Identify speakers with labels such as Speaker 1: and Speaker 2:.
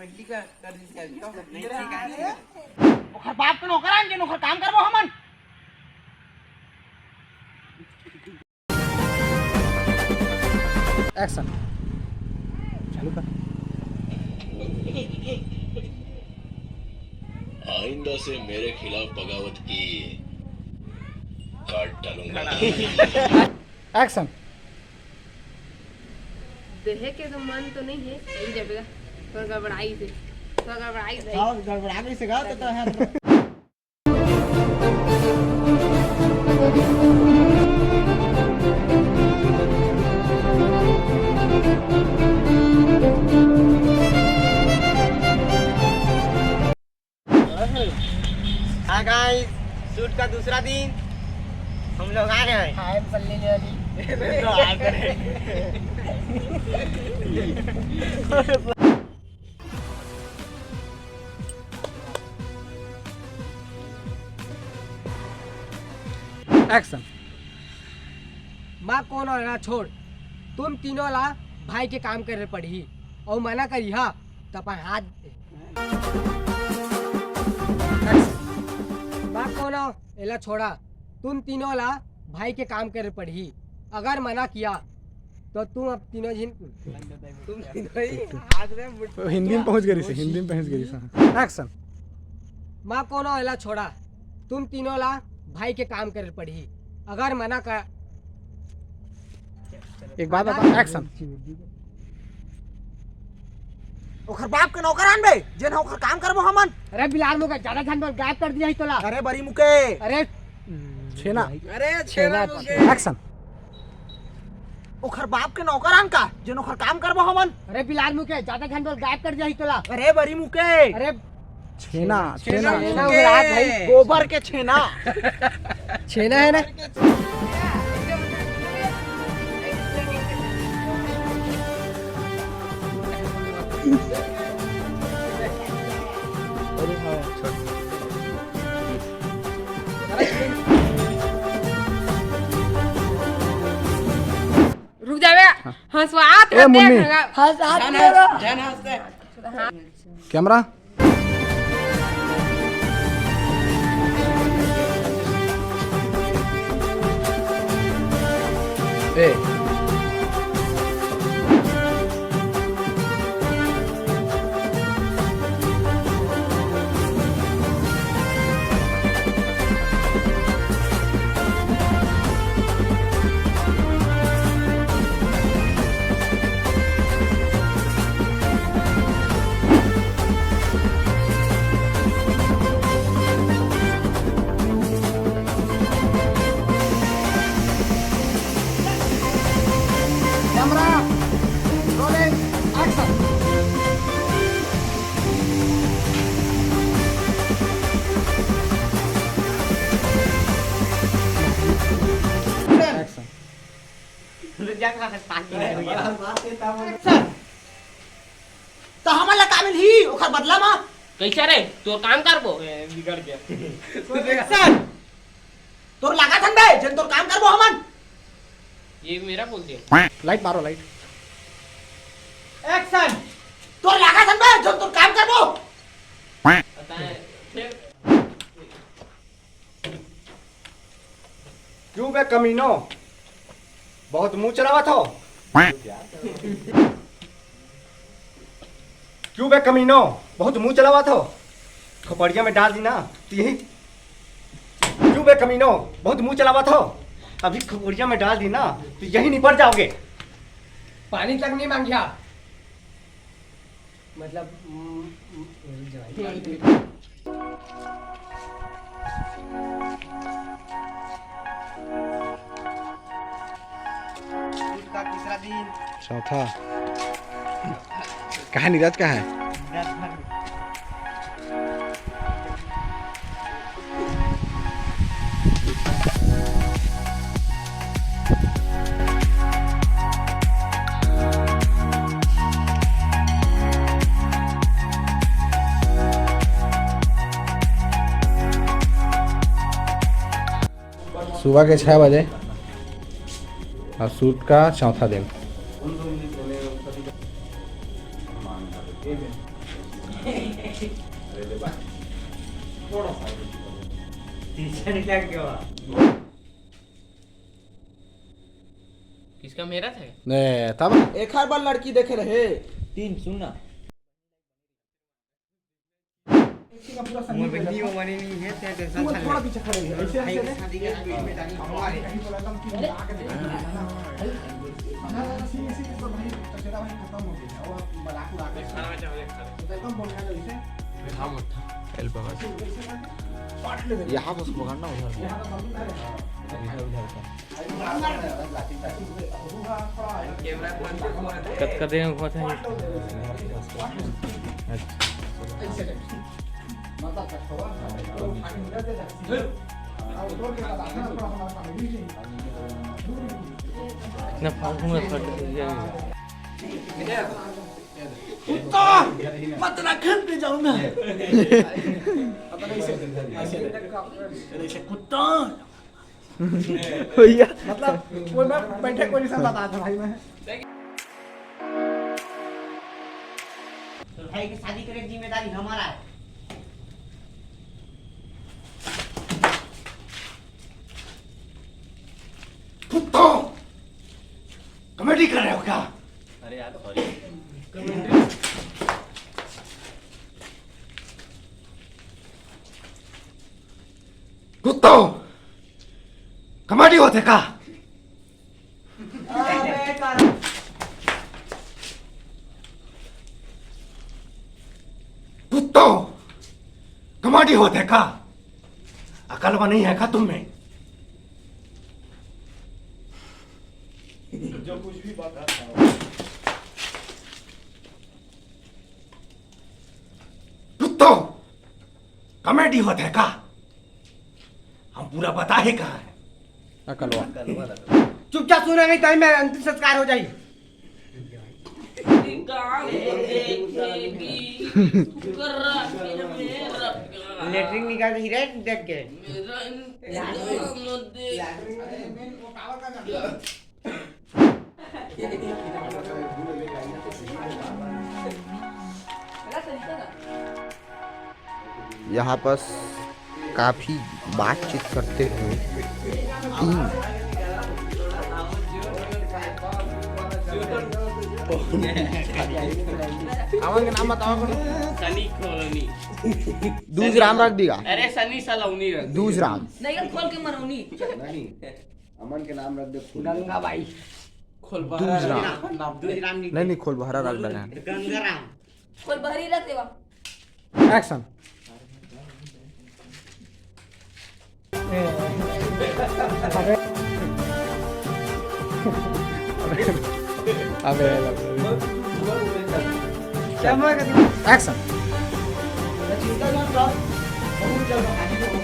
Speaker 1: पहली का कर दी से नहीं ठीक है
Speaker 2: ओखर बाप के नौकरान जे नौकर काम करबो हमन
Speaker 3: एक्शन चालू कर।
Speaker 4: आइंदा से मेरे खिलाफ बगावत की काट डालूंगा।
Speaker 3: एक्शन
Speaker 5: देहे के तो मन तो नहीं है इन जगह तो गड़बड़ाई से
Speaker 2: हां गड़बड़ा गई से गात तो है हां गाइस शूट का दूसरा दिन हम लोग आ गए हैं हाय पल्ले ले वाली तो आ गए
Speaker 3: एक्शन
Speaker 2: माँ कौन और छोड़ तुम तीनों ला भाई के काम करे पड़ी और मना करी हा तब हाथ माँ कौन एला छोड़ा तुम तीनों ला भाई के काम करे पड़ी अगर मना किया तो तुम अब तीनों जिन तुम तीनों ही हाथ में
Speaker 3: हिंदी में पहुंच गई से हिंदी में पहुंच गई एक्शन
Speaker 2: माँ कौन एला छोड़ा तुम तीनों ला भाई के काम करे पड़ी अगर मना कर
Speaker 3: एक बात बता एक्शन
Speaker 2: ओखर बाप के नौकरान बे जे नौकर काम करबो हमन अरे बिलाल मुके ज्यादा ध्यान बोल गायब कर दिया ही तोला अरे बड़ी मुके अरे
Speaker 3: छेना
Speaker 1: अरे छेना
Speaker 3: एक्शन
Speaker 2: ओखर बाप के नौकरान का जे नौकर काम करबो हमन अरे बिलाल मुके ज्यादा ध्यान बोल गायब कर दिया ही तोला अरे बड़ी मुके अरे
Speaker 3: छेना छेना
Speaker 2: भाई गोबर के छेना छेना है ना
Speaker 5: रुक जावे हंसवात
Speaker 3: ए मुन्नी
Speaker 1: जान हंसते
Speaker 3: कैमरा ए कैमरा रोलिंग एक्शन एक्शन
Speaker 2: तो हमन ला काबिल ही ओखर बदला मा
Speaker 6: कैसे रे तो काम करबो
Speaker 1: बिगड़ गया
Speaker 2: सर तोर लगा थन बे जन तोर काम करबो हमन
Speaker 6: ये मेरा बोल दिया
Speaker 3: लाइट मारो लाइट
Speaker 2: एक्शन तोर लगा थन बे जन तोर काम करबो
Speaker 3: क्यों बे कमीनो बहुत मुंह चलावत हो क्यों बे कमीनो बहुत मुंह चलावत हो खोपड़िया में डाल दी ना तो यही क्यों बे कमीनो बहुत मुंह चलावत हो अभी खोपड़िया में डाल दी ना तो यही निपट जाओगे
Speaker 2: पानी तक नहीं मांगिया मतलब
Speaker 1: का तीसरा दिन
Speaker 3: चौथा कहाँ नीरज का है सुबह के 6 बजे और शूट का चौथा दिन
Speaker 6: किसका मेरा था?
Speaker 7: नहीं तब
Speaker 1: एक हर बार लड़की देखे रहे 3 सुनना थोड़ा पीछे खड़े
Speaker 7: यहाँ बस पकड़ना
Speaker 1: मतलब कोई बार बैठे कोई नहीं बता था भाई मैं
Speaker 8: तो भाई की शादी करे की जिम्मेदारी हमारा है।
Speaker 3: कुत्तों कमेडी कर रहे हो क्या?
Speaker 4: अरे यार सॉरी।
Speaker 3: कुत्तों कमेडी होते का? कुत्तों कमेडी होते का? अकलवा नहीं है का तुम में? जो कुछ भी बात कुत्तों कमेडी होते का? हम पूरा बता ही कहा है।
Speaker 1: चुपचाप सुना नहीं टाइम में अंतिम संस्कार हो जाए लेटरिन निकाल रही रे देख के
Speaker 7: यहाँ पर काफी बातचीत करते हुए टीम
Speaker 1: के नाम बताओ
Speaker 6: सनी कॉलोनी।
Speaker 7: दूसराम रख दिया।
Speaker 6: अरे सनी सलोनी रख।
Speaker 7: दूसराम
Speaker 5: नहीं खोल के मरौनी
Speaker 1: अमन के नाम रख दे
Speaker 2: गंगा बाई
Speaker 6: खोल
Speaker 8: दूसराम
Speaker 7: नहीं खोल भरा रख लगा।
Speaker 8: गंगाराम
Speaker 5: खोल बहरी रख देवा।
Speaker 2: एक्शन अबे एक्शन
Speaker 1: चिंता मत कर बहुत जल्द हाजिर हो